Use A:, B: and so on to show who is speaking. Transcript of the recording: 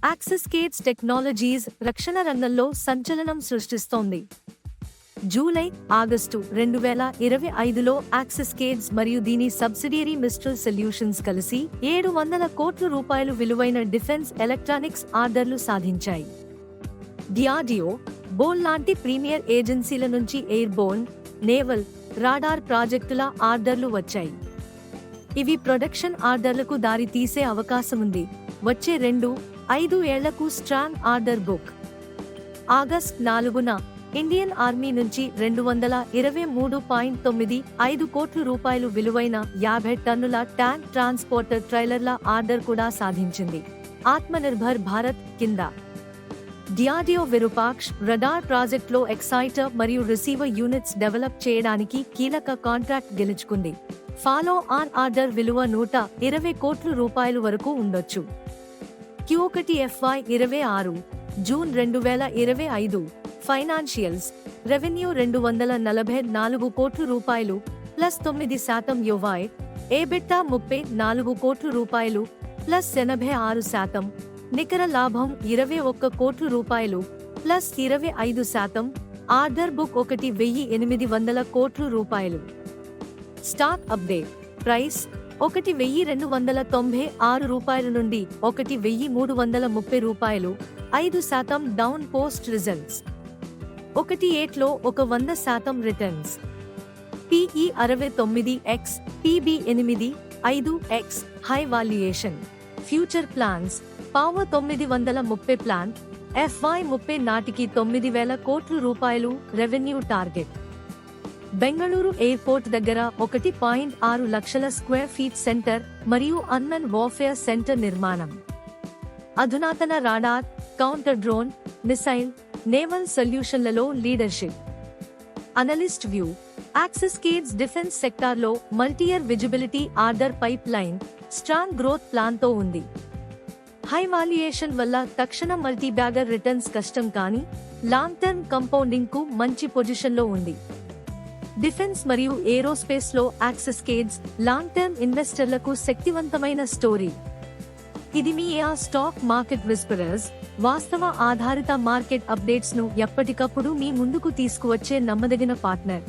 A: యాక్సెస్కేడ్స్ technologies రక్షణ రంగంలో సంచలనం సృష్టిస్తోంది. జూలై, ఆగస్టు 2025లో యాక్సెస్కేడ్స్ మరియు దీని సబ్సిడియరీ మిస్ట్రల్ సొల్యూషన్స్ కలిసి 700 కోట్ల రూపాయలు విలువైన డిఫెన్స్ ఎలక్ట్రానిక్స్ ఆర్డర్లు సాధించాయి. డిఆర్డిఓ, బోల్ లాంటి ప్రీమియర్ ఏజెన్సీల నుంచి ఎయిర్బోర్న్, నేవల్, రాడార్ ప్రాజెక్టుల ఆర్డర్లు వచ్చాయి. ఇవి ప్రొడక్షన్ ఆర్డర్లకు దారి తీసే అవకాశముంది. వచ్చే 2-5 ఏళ్లకు స్ట్రాంగ్ ఆర్డర్ బుక్. ఆగస్ట్ 4న ఇండియన్ ఆర్మీ నుంచి 223.95 కోట్ల రూపాయలు విలువైన 50 టన్నుల ట్యాంక్ ట్రాన్స్పోర్టర్ ట్రైలర్ల ఆర్డర్ కూడా సాధించింది. ఆత్మనిర్భర్ భారత్ కింద డిఆర్డిఓ విరూపాక్ష్ రడార్ ప్రాజెక్టులో ఎక్సైటర్ మరియు రిసీవర్ యూనిట్స్ డెవలప్ చేయడానికి కీలక కాంట్రాక్ట్ గెలుచుకుంది. ఫాలో ఆన్ ఆర్డర్ విలువ 120 కోట్ల రూపాయలు వరకు ఉండొచ్చు. Q1FY26 జూన్ 2025 ఫైనాన్షియల్స్ రెవెన్యూ 244 కోట్ల రూపాయలు +9% యువై, EBITDA 34 కోట్ల రూపాయలు +86%, నికర లాభం 21 కోట్ల రూపాయలు +25%, ఆర్డర్ బుక్ 1,800 కోట్ల రూపాయలు. Stock update. ప్రైస్ 1,296 రూపాయల నుండి 1,330 రూపాయలు, 5% డౌన్ పోస్ట్ రిజల్ట్స్. 1/8లో 100% returns. PE 69x, PB 8.5x, high valuation. Future plans. Power 930 plan, FY30 నాటికి 9,000 కోట్ల రూపాయలు రెవెన్యూ టార్గెట్. బెంగళూరు ఎయిర్పోర్ట్ దగ్గర 1.6 లక్షల స్క్వేర్ ఫీట్ సెంటర్ మరియు అన్మన్ వార్ఫేర్ సెంటర్ నిర్మాణం. అధునాతన radar, counter drone, missile, naval సొల్యూషన్లలో లీడర్షిప్. Analyst view. యాక్సెస్కేడ్స్ డిఫెన్స్ సెక్టార్లో multiyear visibility order pipeline, strong growth ప్లాన్తో ఉంది. హై వాల్యుయేషన్ వల్ల తక్షణ మల్టీబ్యాగర్ రిటర్న్స్ కష్టం, కానీ లాంగ్ టర్మ్ కంపౌండింగ్ కు మంచి పొజిషన్లో ఉంది. డిఫెన్స్ మరియు ఏరోస్పేస్ లో యాక్సెస్కేడ్స్ లాంగ్ టర్మ్ ఇన్వెస్టర్లకు శక్తివంతమైన స్టోరీ. ఇది మీ స్టాక్ మార్కెట్ విస్పరర్స్, వాస్తవ ఆధారిత మార్కెట్ అప్డేట్స్ ను ఎప్పటికప్పుడు మీ ముందుకు తీసుకువచ్చే నమ్మదగిన పార్ట్నర్.